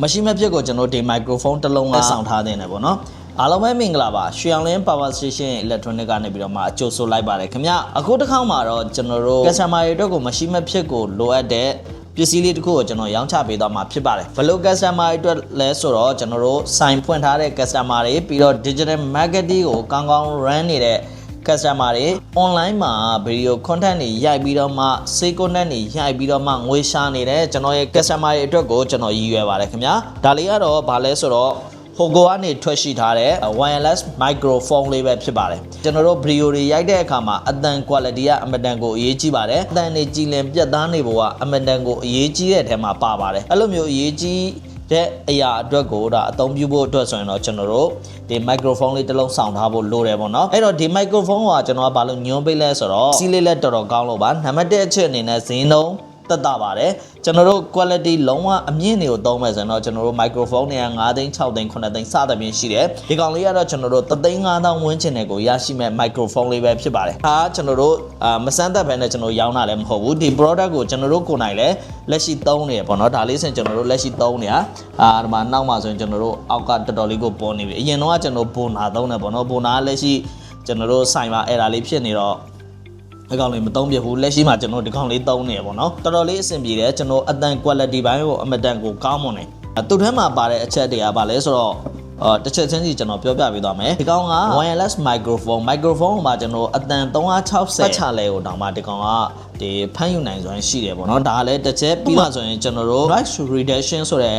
machine မဲ့ဖြစ်ကိုကျွန်တော်ဒီ microphone တစ်လုံးကဆောင်းထားတဲ့နေပေါ့နော်အားလုံးပဲမင်္ဂလာပါရွှေအောင်လင်း power station electronic ကနေပြီးတော့မှအကျိုးဆိုလိုက်ပါတယ်ခင်ဗျအခုတစ်ခေါက်မှာတော့ကျွန်တော်တို့ customer တွေအတွက်ကို machine မဲ့ဖြစ်ကိုလိုအပ်တဲ့ပစ္စည်းလေးတစ်ခုကိုကျွန်တော်ရောင်းချပေးသွားမှာဖြစ်ပါတယ်ဘယ်လို customer တွေအတွက်လဲဆိုတော့ကျွန်တော်တို့ sign ဖွင့်ထားတဲ့ customer တွေပြီးတော့ digital marketing ကိုကောင်းကောင်း run နေတဲ့customer တွေ online မှာ video content တွေရိုက်ပြီးတော့မှ sale content တွေရိုက်ပြီးတော့မှငွေရှာနေတဲ့ကျွန်တော်ရဲ့ customer တွေအတွက်ကိုကျွန်တော်ရည်ရွယ်ပါတယ်ခင်ဗျာဒါလေးကတော့ဗာလဲဆိုတော့ဟိုကိုကနေထွက်ရှိထားတဲ့ wireless microphone လေးပဲဖြစ်ပါတယ်ကျွန်တော်တို့ video တွေရိုက်တဲ့အခါမှာအသံ quality ကအမတန်ကိုအရေးကြီးပါတယ်အသံတွေကြည်လင်ပြတ်သားနေဖို့ကအမတန်ကိုအရေးကြီးတဲ့အထက်မှာပါပါတယ်အဲ့လိုမျိုးအရေးကြီးတဲ့အရာအတွက်ကိုဒါအသုံးပြုဖို့အတွက်ဆိုရင်တော့ကျွန်တော်တို့ဒီ microphone လေးတစ်လုံးဆောင်ထားဖို့လိုတယ်ပေါ့နော်အဲ့တော့ဒီ microphone ကကျွန်တော်ကဘာလို့ညွှန်းပေးလဲဆိုတော့စီးလေးလက်တော်တော်ကောင်းလို့ပါနံပါတ်1အချက်အနေနဲ့ဈေးနှုန်းတက်တာပါတယ်ကျွန်တော်တို့ quality လုံးဝအမြင့်တွေကိုသုံးမယ်ဆိုရင်တော့ကျွန်တော်တို့ microphone တွေက9သိန်း6သိန်း9သိန်းစသဖြင့်ရှိတယ်ဒီကောင်လေးကတော့ကျွန်တော်တို့3သိန်း5000ဝန်းကျင်တွေကိုရရှိမဲ့ microphone လေးပဲဖြစ်ပါတယ်ဒါကျွန်တော်တို့မစမ်းသက်ဘဲနဲ့ကျွန်တော်ရောင်းတာလည်းမဟုတ်ဘူးဒီ product ကိုကျွန်တော်တို့ကိုယ်နိုင်လည်းလက်ရှိသုံးနေရပေါ့နော်ဒါလေးဆိုရင်ကျွန်တော်တို့လက်ရှိသုံးနေတာဒီမှာနောက်မှာဆိုရင်ကျွန်တော်တို့အောက်ကတော်တော်လေးကိုပေါ်နေပြီအရင်တော့ကျွန်တော်ဘွန်နာသုံးတယ်ပေါ့နော်ဘွန်နာလက်ရှိကျွန်တော်တို့ဆိုင်မှာအဲ့ဒါလေးဖြစ်နေတော့ဒီကောင်လေးမသုံးပြဘူးလက်ရှိမှာကျွန်တော်ဒီကောင်လေးသုံးနေရပေါ့နော်တော်တော်လေးအဆင်ပြေတယ်ကျွန်တော်အတန် quality ဘိုင်းကိုအမတန်ကိုကောင်းမွန်တယ်သူ့ထဲမှာပါတဲ့အချက်တွေကပါလဲဆိုတော့တစ်ချက်ချင်းစီကျွန်တော်ပြောပြပေးသွားမယ်ဒီကောင်က wireless microphone မှာကျွန်တော်အတန်360ပတ်ချလဲကိုတောင်မှဒီကောင်ကဒီဖမ်းယူနိုင်စွမ်းရှိတယ်ပေါ့နော်ဒါကလည်းတစ်ချက်ပြီးမှဆိုရင်ကျွန်တော်တို့ noise reduction ဆိုတဲ့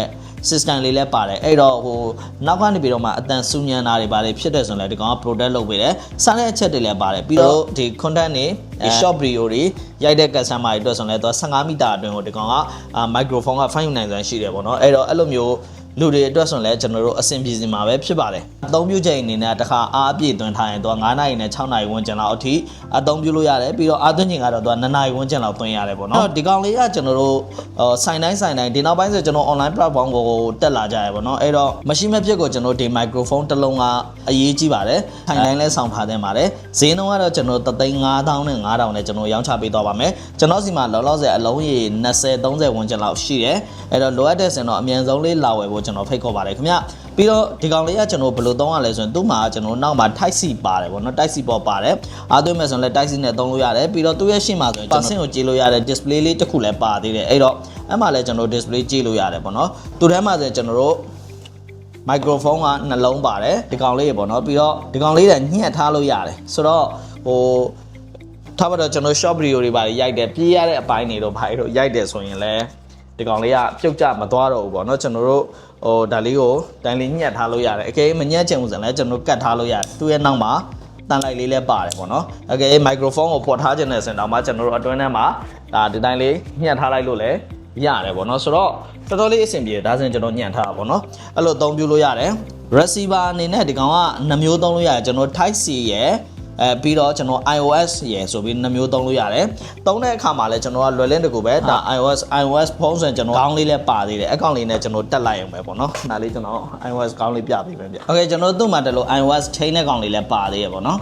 system လေးလည်းပါတယ်အဲ့တော့ဟိုနောက်ကနေပြီးတော့မှအတန်စူညံတာတွေပါတယ်ဖြစ်တယ်ဆိုရင်လည်းဒီကောင်က product လုပ်ပေးတယ်စားတဲ့အချက်တွေလည်းပါတယ်ပြီးတော့ဒီ content တွေ short video တွေရိုက်တဲ့ customer တွေအတွက်ဆိုရင်လည်းသူ15မီတာအတွင်းကိုဒီကောင်က microphone ကဖမ်းယူနိုင်စွမ်းရှိတယ်ပေါ့နော်အဲ့တော့အဲ့လိုမျိုးလူတွေအတွက်ဆိုရင်လည်းကျွန်တော်တို့အဆင်ပြေစီမှာပဲဖြစ်ပါတယ်အသုံးပြုချိန်အနေနဲ့တစ်ခါအားအပြည့်သွင်းထားရင်သူက9နာရီနဲ့6နာရီဝန်းကျင်လောက်အထိအသုံးပြုလို့ရတယ်ပြီးတော့အားသွင်းချိန်ကတော့သူက2နာရီဝန်းကျင်လောက်သွင်းရတယ်ပေါ့နော်ဒီကောင်လေးကကျွန်တော်တို့ဆိုင်တိုင်းဒီနောက်ပိုင်းဆိုကျွန်တော် online platform ကိုတက်လာကြရပေါ့နော်အဲ့တော့မရှိမဖြစ်ကိုကျွန်တော်ဒီ microphone တစ်လုံးကအရေးကြီးပါတယ်ဆိုင်တိုင်းလဲဆောင်ထားတဲ့ပါတယ်ဈေးနှုန်းကတော့ကျွန်တော်35000နဲ့5000နဲ့ကျွန်တော်ရောင်းချပေးသွားပါမယ်ကျွန်တော်စီမှာလောလောဆယ်အလုံးရေ20 30ဝန်းကျင်လောက်ရှိတယ်အဲ့တော့လိုအပ်တဲ့စင်တော့အမြန်ဆုံးလေးလာဝယ်ဖို့ကျွန်တော်ဖိတ်ခေါ်ပါတယ်ခင်ဗျပြီးတော့ဒီကောင်လေးကကျွန်တော်ဘယ်လိုသုံးရလဲဆိုရင်သူ့မှာကျွန်တော်နောက်မှာ Type C ပါတယ်ပေါ့နော် Type C ပေါ်ပါတယ်အားသွင်းမယ်ဆိုရင်လည်း Type C နဲ့သုံးလို့ရတယ်ပြီးတော့သူ့ရဲ့ရှေ့မှာဆိုရင်ကျွန်တော်ကိုကြည့်လို့ရတဲ့ display လေးတစ်ခုလည်းပါသေးတယ်အဲ့တော့အဲ့မှာလည်းကျွန်တော် display ကြည့်လို့ရတယ်ပေါ့နော်သူ့ထဲမှာဆိုရင်ကျွန်တော်တို့ microphone ကနှလုံးပါတယ်ဒီကောင်လေးပေါ့နော်ပြီးတော့ဒီကောင်လေးကညှက်ထားလို့ရတယ်ဆိုတော့ဟိုထားပါတော့ကျွန်တော် short video တွေပါရိုက်တယ်ပြေးရတဲ့အပိုင်းတွေတော့ဘာလို့ရိုက်တယ်ဆိုရင်လည်းဒီကောင်လေးကပြုတ်ကျမသွားတော့ဘူးပေါ့နော်ကျွန်တော်တို့ဟိုဒါလေးကိုတိုင်းလေးညှက်ထားလို့ရတယ်အကယ်မညှက်ချင်ဘူးဆိုရင်လည်းကျွန်တော်ကတ်ထားလို့ရတယ်သူ့ရဲ့နောက်မှာတန်လိုက်လေးလည်းပါတယ်ပေါ့နော်အကယ် microphone ကိုပေါ်ထားခြင်းနဲ့ဆိုရင်တော့မှကျွန်တော်တို့အတွင်းထဲမှာဒါဒီတိုင်းလေးညှက်ထားလိုက်လို့လည်းရတယ်ပေါ့နော်ဆိုတော့တော်တော်လေးအဆင်ပြေဒါဆိုရင်ကျွန်တော်ညှက်ထားတာပေါ့နော်အဲ့လိုအသုံးပြုလို့ရတယ် receiver အနေနဲ့ဒီကောင်က2မျိုးသုံးလို့ရတယ်ကျွန်တော် Type C ရဲ့ပြီးတော့ကျွန်တော် iOS ရယ်ဆိုပြီး2မျိုးသုံးလို့ရတယ်သုံးတဲ့အခါမှာလည်းကျွန်တော်ကလွယ်လင်းတကူပဲဒါ iOS ဖုန်းဆိုရင်ကျွန်တော်ကောင်းလေးလည်းပါသေးတယ်အကောင့်လေးနဲ့ကျွန်တော်တက်လိုက်အောင်ပဲပေါ့နော်ဒါလေးကျွန်တော် iOS ကောင်းလေးပြပေးမယ်ဗျ Okay ကျွန်တော်တို့မှတက်လို့ iOS ထိန်းတဲ့ကောင်လေးလည်းပါသေးရပေါ့နော်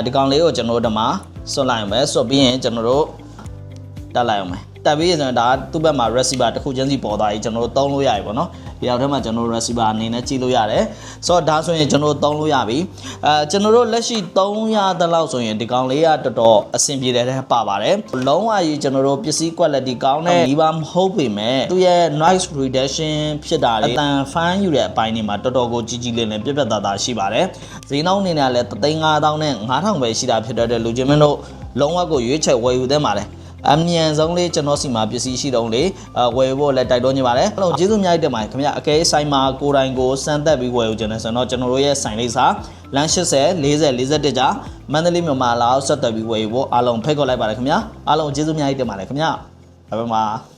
ဒီကောင်လေးကိုကျွန်တော်တို့ဒီမှာဆွတ်လိုက်အောင်ပဲဆွတ်ပြီးရင်ကျွန်တော်တို့တက်လိုက်အောင်ပဲတက်ပြီးဆိုရင်ဒါသူ့ဘက်မှာ receiver တစ်ခုချင်းစီပေါ်သွားပြီကျွန်တော်တို့သုံးလို့ရပြီပေါ့နော်ဒီအောက်ထဲမှာကျွန်တော်တို့ receiver အနေနဲ့ကြည့်လို့ရတယ်ဆိုတော့ဒါဆိုရင်ကျွန်တော်တို့သုံးလို့ရပြီကျွန်တော်တို့လက်ရှိ300တလောက်ဆိုရင်ဒီကောင်လေးကတော်တော်အဆင်ပြေတယ်ပါပါတယ်လုံးဝကြီးကျွန်တော်တို့ပစ္စည်း quality ကောင်းတဲ့ဒီပါမဟုတ်ပေမဲ့သူရဲ့ noise reduction ဖြစ်တာတွေအတန်ဖမ်းယူတဲ့အပိုင်းတွေမှာတော်တော်ကိုကြီးကြီးလင်းလင်းပြတ်ပြတ်သားသားရှိပါတယ်ဈေးနှုန်းအနေနဲ့လည်း35000နဲ့5000ပဲရှိတာဖြစ်တဲ့လူချင်းမင်းတို့လုံးဝကိုရွေးချယ်ဝယ်ယူသင့်ပါတယ်အမြန်ဆုံးလေးကျွန်တော်စီမှာပစ္စည်းရှိတော့လေဝယ်ဖို့လည်းတိုက်တွန်းနေပါတယ်အားလုံးကျေးဇူးများတင်ပါတယ်ခင်ဗျအကဲဆိုင်မှာကိုယ်တိုင်ကိုစမ်းသပ်ပြီးဝယ်ယူခြင်းနဲ့ဆိုတော့ကျွန်တော်တို့ရဲ့ဆိုင်လိပ်စာလမ်း80 40 41ကြာမန္တလေးမြန်မာလာဆက်သွယ်ပြီးဝယ်ယူဖို့အားလုံးဖိတ်ခေါ်လိုက်ပါတယ်ခင်ဗျအားလုံးကျေးဇူးများတင်ပါတယ်ခင်ဗျဘိုင်ဘိုင်